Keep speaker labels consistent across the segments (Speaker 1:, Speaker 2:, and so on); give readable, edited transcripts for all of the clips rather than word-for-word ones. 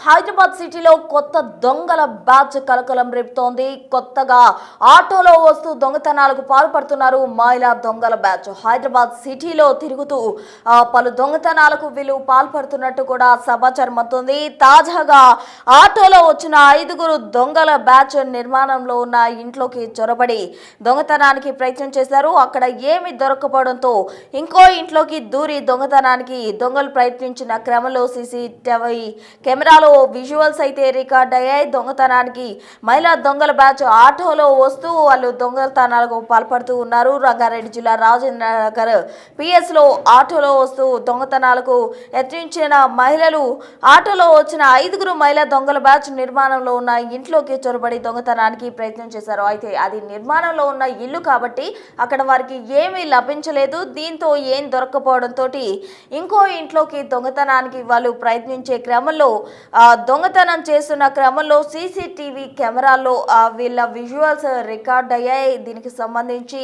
Speaker 1: హైదరాబాద్ సిటీలో కొత్త దొంగల బ్యాచ్ కలకలం రేపుతోంది. కొత్తగా ఆటోలో వస్తూ దొంగతనాలకు పాల్పడుతున్నారు మహిళా దొంగల బ్యాచ్. హైదరాబాద్ సిటీలో తిరుగుతూ పలు దొంగతనాలకు వీళ్ళు పాల్పడుతున్నట్టు కూడా సమాచారం అందుతుంది. తాజాగా ఆటోలో వచ్చిన 5గురు దొంగల బ్యాచ్ నిర్మాణంలో ఉన్న ఇంట్లోకి చొరబడి దొంగతనానికి ప్రయత్నం చేశారు. అక్కడ ఏమి దొరకపోవడంతో ఇంకో ఇంట్లోకి దూరి దొంగతనానికి దొంగలు ప్రయత్నించిన క్రమంలో సీసీటీవీ కెమెరాలో విజువల్స్ అయితే రికార్డ్ అయ్యాయి. దొంగతనానికి మహిళా దొంగల బ్యాచ్ ఆటోలో వస్తూ వాళ్ళు దొంగతనాలకు పాల్పడుతూ ఉన్నారు. రంగారెడ్డి జిల్లా రాజేంద్ర నగర్ పిఎస్ లో ఆటోలో వస్తూ దొంగతనాలకు యత్నించిన మహిళలు ఆటోలో వచ్చిన 5గురు మహిళా దొంగల బ్యాచ్ నిర్మాణంలో ఉన్న ఇంట్లోకి చొరబడి దొంగతనానికి ప్రయత్నం చేశారు. అయితే అది నిర్మాణంలో ఉన్న ఇల్లు కాబట్టి అక్కడ వారికి ఏమీ లభించలేదు. దీంతో ఏం దొరకపోవడంతో ఇంకో ఇంట్లోకి దొంగతనానికి వాళ్ళు ప్రయత్నించే క్రమంలో దొంగతనం చేస్తున్న క్రమంలో సీసీటీవీ కెమెరాల్లో వీళ్ళ విజువల్స్ రికార్డ్ అయ్యాయి. దీనికి సంబంధించి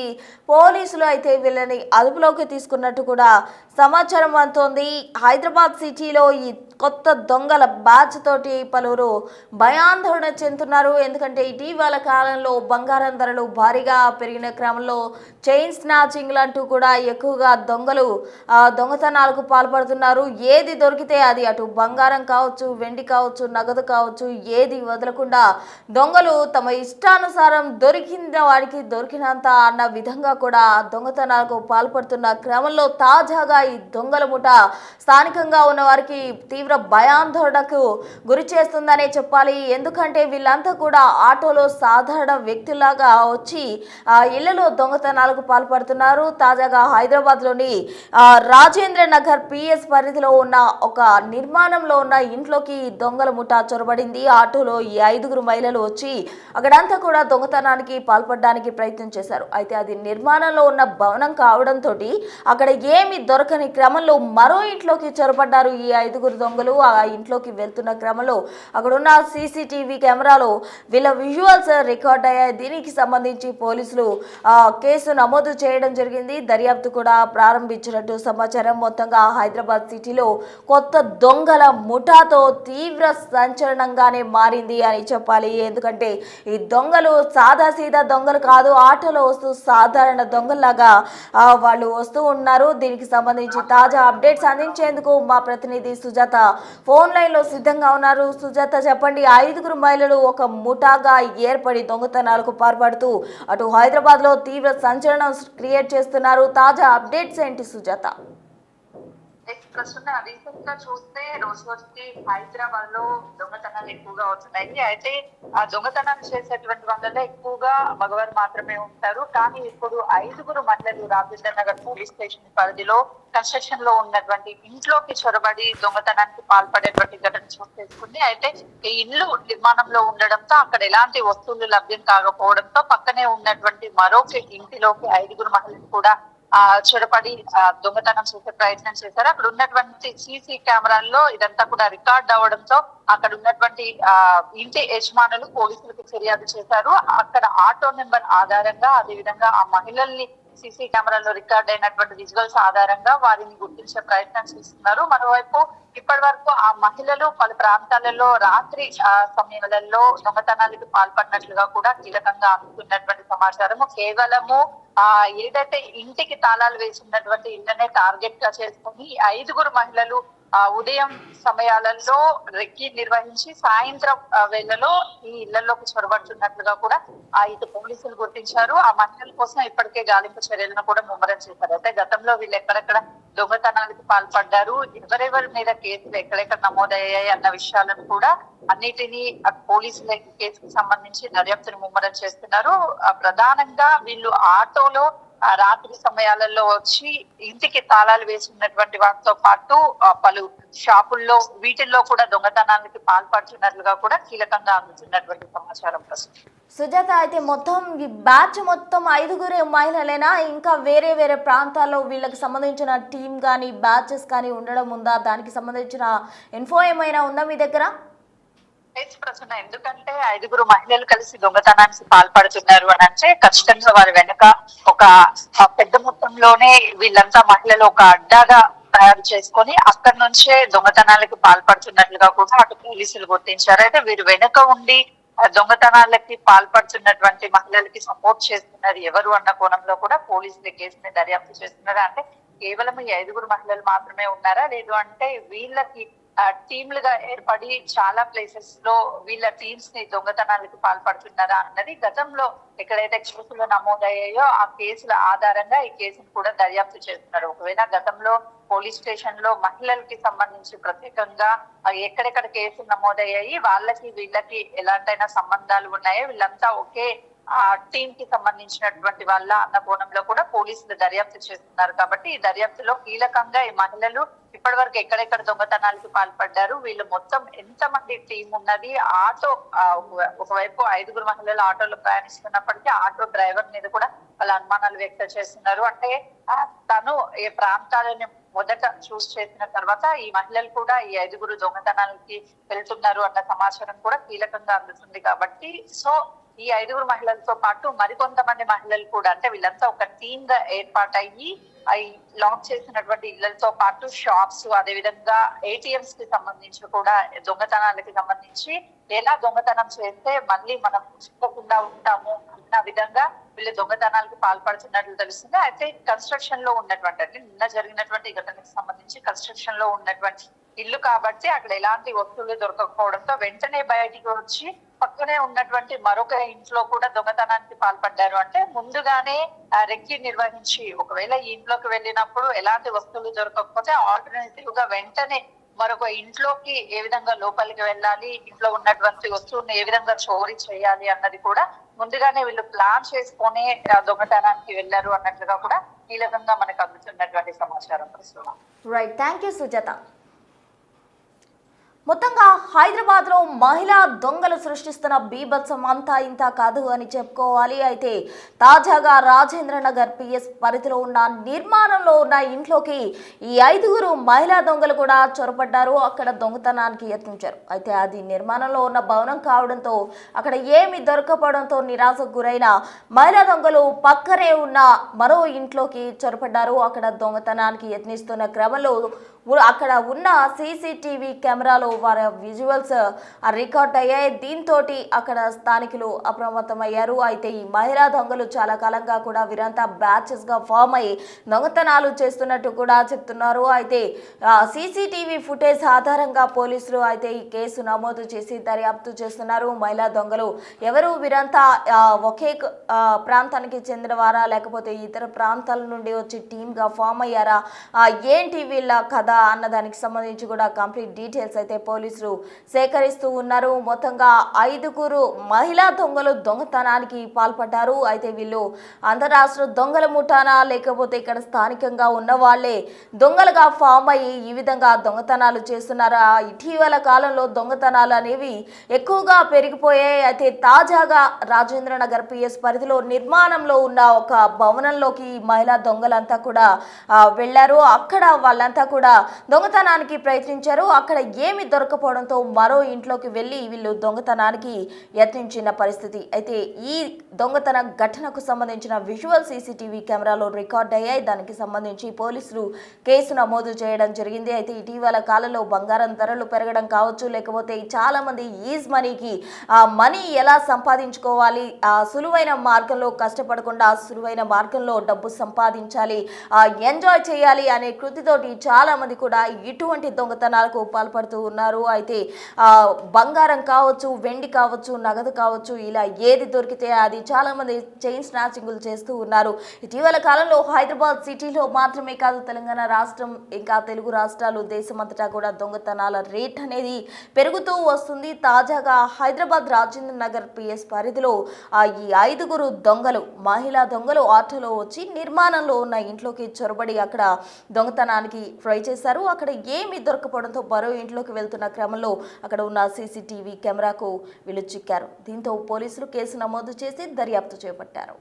Speaker 1: పోలీసులు అయితే వీళ్ళని అదుపులోకి తీసుకున్నట్టు కూడా సమాచారం అందుతోంది. హైదరాబాద్ సిటీలో ఈ కొత్త దొంగల బ్యాచ్ తోటి పలువురు భయాందోళన చెందుతున్నారు. ఎందుకంటే ఇటీవల కాలంలో బంగారం ధరలు భారీగా పెరిగిన క్రమంలో చైన్ స్నాచింగ్ అంటూ కూడా ఎక్కువగా దొంగలు దొంగతనాలకు పాల్పడుతున్నారు. ఏది దొరికితే అది, అటు బంగారం కావచ్చు, వెండి కావచ్చు, నగదు కావచ్చు, ఏది వదలకుండా దొంగలు తమ ఇష్టానుసారం దొరికిన వాడికి దొరికినంత అన్న విధంగా కూడా దొంగతనాలకు పాల్పడుతున్న క్రమంలో తాజాగా ఈ దొంగల ముఠ స్థానికంగా ఉన్న వారికి తీవ్ర భయాందోళనకు గురి చేస్తుందనే చెప్పాలి. ఎందుకంటే వీళ్ళంతా కూడా ఆటోలో సాధారణ వ్యక్తులాగా వచ్చి ఇళ్లలో దొంగతనాలకు పాల్పడుతున్నారు. తాజాగా హైదరాబాద్లోని రాజేంద్ర నగర్ పిఎస్ పరిధిలో ఉన్న ఒక నిర్మాణంలో ఉన్న ఇంట్లోకి దొంగల ముఠా చొరబడింది. ఆటోలో ఈ 5గురు మహిళలు వచ్చి అక్కడంతా కూడా దొంగతనానికి పాల్పడడానికి ప్రయత్నం చేశారు. అయితే అది నిర్మాణంలో ఉన్న భవనం కావడంతో అక్కడ ఏమి దొరకని క్రమంలో మరో ఇంట్లోకి చొరబడ్డారు ఈ 5గురు దొంగలు. ఆ ఇంట్లోకి వెళ్తున్న క్రమంలో అక్కడున్న సీసీటీవీ కెమెరాలో వీళ్ళ విజువల్స్ రికార్డ్ అయ్యాయి. దీనికి సంబంధించి పోలీసులు కేసు నమోదు చేయడం జరిగింది. దర్యాప్తు కూడా ప్రారంభించినట్టు సమాచారం. మొత్తంగా హైదరాబాద్ సిటీలో కొత్త దొంగల ముఠాతో తీవ్ర సంచలనంగానే మారింది అని చెప్పాలి. ఎందుకంటే ఈ దొంగలు సాదాసీదా దొంగలు కాదు, ఆటోలో వస్తూ సాధారణ దొంగల్లాగా వాళ్ళు వస్తూ ఉన్నారు. దీనికి సంబంధించి తాజా అప్డేట్స్ అందించేందుకు మా ప్రతినిధి సుజాత ఫోన్ లైన్ లో సిద్ధంగా ఉన్నారు. సుజాత, చెప్పండి, 5గురు మహిళలు ఒక ముఠాగా ఏర్పడి దొంగతనాలకు పాల్పడుతూ అటు హైదరాబాద్ లో తీవ్ర సంచలనం క్రియేట్ చేస్తున్నారు. తాజా అప్డేట్స్ ఏంటి సుజాత?
Speaker 2: ప్రస్తుతం రీసెంట్ గా చూస్తే రోజు రోజుకి హైదరాబాద్ లో దొంగతనాలు ఎక్కువగా అవుతున్నాయి. అయితే ఆ దొంగతనాలు చేసేటువంటి వాళ్ళలో ఎక్కువగా మగవారు మాత్రమే ఉంటారు. కానీ ఇప్పుడు 5గురు మహిళలు రాజేంద్ర నగర్ పోలీస్ స్టేషన్ పరిధిలో కన్స్ట్రక్షన్ లో ఉన్నటువంటి ఇంట్లోకి చొరబడి దొంగతనానికి పాల్పడేటువంటి ఘటన చోటు చేసుకుంది. అయితే ఈ ఇల్లు నిర్మాణంలో ఉండడంతో అక్కడ ఎలాంటి వస్తువులు లభ్యం కాకపోవడంతో పక్కనే ఉన్నటువంటి మరొక ఇంటిలోకి 5గురు మహిళలు కూడా చొరబడి దొంగతనం చేసే ప్రయత్నం చేశారు. అక్కడ ఉన్నటువంటి సీసీ కెమెరాల్లో ఇదంతా కూడా రికార్డ్ అవ్వడంతో అక్కడ ఉన్నటువంటి ఇంటి యజమానులు పోలీసులకు ఫిర్యాదు చేశారు. అక్కడ ఆటో నెంబర్ ఆధారంగా, అదేవిధంగా ఆ మహిళల్ని సీసీ కెమెరాలో రికార్డ్ అయినటువంటి విజువల్స్ ఆధారంగా వారిని గుర్తించే ప్రయత్నం చేస్తున్నారు. మరోవైపు ఇప్పటి వరకు ఆ మహిళలు పలు ప్రాంతాలలో రాత్రి సమయాలలో దొంగతనాలకు పాల్పడినట్లుగా కూడా కీలకంగా అందుతున్నటువంటి సమాచారము. కేవలము ఏదైతే ఇంటికి తాళాలు వేసినటువంటి ఇళ్లనే టార్గెట్ గా చేసుకుని 5గురు మహిళలు ఉదయం సమయాలలో రెక్కి నిర్వహించి సాయంత్రం వేళలో ఈ ఇళ్లలోకి చొరబడుతున్నట్లుగా కూడా ఇటు పోలీసులు గుర్తించారు. ఆ మహిళల కోసం ఇప్పటికే గాలింపు చర్యలను కూడా ముమ్మరం చేశారు. అయితే గతంలో వీళ్ళు ఎక్కడెక్కడ దొంగతనాలకు పాల్పడ్డారు, ఎవరెవరి మీద కేసులు ఎక్కడెక్కడ నమోదయ్యాయి అన్న విషయాలను కూడా అన్నిటినీ పోలీసుల కేసుకు సంబంధించి దర్యాప్తును ముమ్మరం చేస్తున్నారు. ప్రధానంగా వీళ్ళు ఆటోలో రాత్రి సమయాలలో వచ్చి ఇంటికి తాళాలు వేసుకున్నటువంటి వాటితో పాటు పలు షాపుల్లో వీటిల్లో కూడా దొంగతనానికి పాల్పడుతున్నట్లుగా కూడా కీలకంగా అందుతున్నటువంటి సమాచారం ప్రస్తుతం.
Speaker 1: సుజాత, అయితే మొత్తం ఈ బ్యాచ్ మొత్తం 5గురు మహిళలేనా? ఇంకా వేరే వేరే ప్రాంతాల్లో వీళ్ళకి సంబంధించిన టీం కానీ బ్యాచెస్ కానీ ఉండడం ఉందా? దానికి సంబంధించిన ఇన్ఫో ఏమైనా ఉందా మీ దగ్గర?
Speaker 2: ప్రశ్న. ఎందుకంటే 5గురు మహిళలు కలిసి దొంగతనానికి పాల్పడుతున్నారు అని అంటే ఖచ్చితంగా వారి వెనుక ఒక పెద్ద మొత్తంలోనే వీళ్ళంతా మహిళలు ఒక అడ్డాగా తయారు చేసుకొని అక్కడి నుంచే దొంగతనాలకు పాల్పడుతున్నట్లుగా కూడా అటు పోలీసులు గుర్తించారు. అయితే వీరు వెనుక ఉండి దొంగతనాలకి పాల్పడుతున్నటువంటి మహిళలకి సపోర్ట్ చేస్తున్నది ఎవరు అన్న కోణంలో కూడా పోలీసులు కేసుని దర్యాప్తు చేస్తున్నారు. అంటే కేవలం ఈ 5 మహిళలు మాత్రమే ఉన్నారా, లేదు అంటే వీళ్ళకి టీంలుగా ఏర్పడి చాలా ప్లేసెస్ లో వీళ్ళ టీమ్స్ ని దొంగతనాలకు పాల్పడుతున్నారా అన్నది గతంలో ఎక్కడైతే కేసులు నమోదయ్యాయో ఆ కేసుల ఆధారంగా ఈ కేసును కూడా దర్యాప్తు చేస్తున్నారు. ఒకవేళ గతంలో పోలీస్ స్టేషన్ లో మహిళలకి సంబంధించి ప్రత్యేకంగా ఎక్కడెక్కడ కేసులు నమోదయ్యాయి, వాళ్ళకి వీళ్ళకి ఎలాంటైనా సంబంధాలు ఉన్నాయో, వీళ్ళంతా ఒకే ఆ టీం కి సంబంధించినటువంటి వాళ్ళ అన్న కోణంలో కూడా పోలీసులు దర్యాప్తు చేస్తున్నారు. కాబట్టి ఈ దర్యాప్తులో కీలకంగా ఈ మహిళలు ఇప్పటి వరకు ఎక్కడెక్కడ దొంగతనాలకు పాల్పడ్డారు, వీళ్ళు మొత్తం ఎంత మంది టీం ఉన్నది, ఆటో ఒకవైపు 5 మహిళలు ఆటోలో ప్రయాణిస్తున్నప్పటికీ ఆటో డ్రైవర్ మీద కూడా వాళ్ళ అనుమానాలు వ్యక్తం చేస్తున్నారు. అంటే తను ఏ ప్రాంతాలని మొదట చూస్ చేసిన తర్వాత ఈ మహిళలు కూడా ఈ 5 దొంగతనాలకి వెళ్తున్నారు అన్న సమాచారం కూడా కీలకంగా అందుతుంది. కాబట్టి సో ఈ 5 మహిళలతో పాటు మరికొంతమంది మహిళలు కూడా, అంటే వీళ్ళంతా ఒక టీమ్ గా ఏర్పాటయ్యి లాక్ చేసినటువంటి ఇళ్లతో పాటు షాప్స్, అదే విధంగా ఏటీఎంస్ కి సంబంధించి కూడా దొంగతనాలకి సంబంధించి ఎలా దొంగతనం చేస్తే మళ్ళీ మనం చిక్కకుండా ఉంటాము అన్న విధంగా వీళ్ళు దొంగతనాలకు పాల్పడుతున్నట్లు తెలుస్తుంది. అయితే కన్స్ట్రక్షన్ లో ఉన్నటువంటి, అంటే నిన్న జరిగినటువంటి ఘటనకు సంబంధించి కన్స్ట్రక్షన్ లో ఉన్నటువంటి ఇల్లు కాబట్టి అక్కడ ఎలాంటి వస్తువులు దొరకకపోవడంతో వెంటనే బయటికి వచ్చి పక్కనే ఉన్నటువంటి మరొక ఇంట్లో కూడా దొంగతనానికి పాల్పడ్డారు. అంటే ముందుగానే రెక్కి నిర్వహించి ఒకవేళ ఈ ఇంట్లోకి వెళ్ళినప్పుడు ఎలాంటి వస్తువులు దొరకకపోతే ఆల్టర్నేటివ్ గా వెంటనే మరొక ఇంట్లోకి ఏ విధంగా లోపలికి వెళ్ళాలి, ఇంట్లో ఉన్నటువంటి వస్తువుని ఏ విధంగా చోరీ చేయాలి అన్నది కూడా ముందుగానే వీళ్ళు ప్లాన్ చేసుకునే దొంగతనానికి వెళ్ళారు అన్నట్లుగా కూడా కీలకంగా మనకు అందుతున్నటువంటి సమాచారం.
Speaker 1: Right, thank you Sujatha. మొత్తంగా హైదరాబాద్ లో మహిళా దొంగలు సృష్టిస్తున్న బీభత్సం అంతా ఇంత కాదు అని చెప్పుకోవాలి. అయితే తాజాగా రాజేంద్ర నగర్ పిఎస్ పరిధిలో ఉన్న నిర్మాణంలో ఉన్న ఇంట్లోకి ఈ 5 మహిళా దొంగలు కూడా చొరబడ్డారు. అక్కడ దొంగతనానికి యత్నించారు. అయితే అది నిర్మాణంలో ఉన్న భవనం కావడంతో అక్కడ ఏమి దొరకపోవడంతో నిరాశకు గురైన మహిళా దొంగలు పక్కనే ఉన్న మరో ఇంట్లోకి చొరబడ్డారు. అక్కడ దొంగతనానికి యత్నిస్తున్న క్రమంలో అక్కడ ఉన్న సీసీటీవీ కెమెరాలో వారి విజువల్స్ రికార్డ్ అయ్యాయి. దీంతో అక్కడ స్థానికులు అప్రమత్తమయ్యారు. అయితే ఈ మహిళా దొంగలు చాలా కాలంగా కూడా వీరంతా బ్యాచెస్గా ఫామ్ అయ్యి దొంగతనాలు చేస్తున్నట్టు కూడా చెప్తున్నారు. అయితే సీసీటీవీ ఫుటేజ్ ఆధారంగా పోలీసులు అయితే ఈ కేసు నమోదు చేసి దర్యాప్తు చేస్తున్నారు. మహిళా దొంగలు ఎవరు, వీరంతా ఒకే ప్రాంతానికి చెందిన వారా లేకపోతే ఇతర ప్రాంతాల నుండి వచ్చి టీమ్గా ఫామ్ అయ్యారా, ఏంటి వీళ్ళ కథ అన్నదానికి సంబంధించి కూడా కంప్లీట్ డీటెయిల్స్ అయితే పోలీసులు సేకరిస్తూ ఉన్నారు. మొత్తంగా 5 మహిళా దొంగలు దొంగతనానికి పాల్పడ్డారు. అయితే వీళ్ళు అంతరాష్ట్ర దొంగల ముఠానా లేకపోతే ఇక్కడ స్థానికంగా ఉన్న వాళ్ళే దొంగలుగా ఫామ్ అయ్యి ఈ విధంగా దొంగతనాలు చేస్తున్నారా? ఇటీవల కాలంలో దొంగతనాలు అనేవి ఎక్కువగా పెరిగిపోయాయి. అయితే తాజాగా రాజేంద్ర నగర్ పిఎస్ పరిధిలో నిర్మాణంలో ఉన్న ఒక భవనంలోకి మహిళా దొంగలంతా కూడా వెళ్ళారు. అక్కడ వాళ్ళంతా కూడా దొంగతనానికి ప్రయత్నించారు. అక్కడ ఏమి దొరకపోవడంతో మరో ఇంట్లోకి వెళ్ళి వీళ్ళు దొంగతనానికి యత్నించిన పరిస్థితి. అయితే ఈ దొంగతన ఘటనకు సంబంధించిన విజువల్ సీసీటీవీ కెమెరాలో రికార్డ్ అయ్యాయి. దానికి సంబంధించి పోలీసులు కేసు నమోదు చేయడం జరిగింది. అయితే ఇటీవల కాలంలో బంగారం ధరలు పెరగడం కావచ్చు, లేకపోతే చాలా మంది ఈజ్ మనీకి మనీ ఎలా సంపాదించుకోవాలి, సులువైన మార్గంలో కష్టపడకుండా సులువైన మార్గంలో డబ్బు సంపాదించాలి, ఎంజాయ్ చేయాలి అనే కృతితోటి చాలా మంది కూడా ఇటువంటి దొంగతనాలకు పాల్పడుతూ ఉన్నారు. అయితే బంగారం కావచ్చు, వెండి కావచ్చు, నగదు కావచ్చు, ఇలా ఏది దొరికితే అది చాలా మంది చైన్ స్నాచింగ్లు చేస్తూ ఉన్నారు. ఇటీవల కాలంలో హైదరాబాద్ సిటీలో మాత్రమే కాదు, తెలంగాణ రాష్ట్రం ఇంకా తెలుగు రాష్ట్రాలు దేశమంతటా కూడా దొంగతనాల రేట్ అనేది పెరుగుతూ వస్తుంది. తాజాగా హైదరాబాద్ రాజేంద్ర నగర్ పిఎస్ పరిధిలో ఈ 5 దొంగలు మహిళా దొంగలు ఆటోలో వచ్చి నిర్మాణంలో ఉన్న ఇంట్లోకి చొరబడి అక్కడ దొంగతనానికి ట్రై చేశారు. అక్కడ ఏమీ దొరకపోవడంతో మరో ఇంట్లోకి వెళ్తున్న క్రమంలో అక్కడ ఉన్న సీసీటీవీ కెమెరాకు వీళ్ళు చిక్కారు. దీంతో పోలీసులు కేసు నమోదు చేసి దర్యాప్తు చేపట్టారు.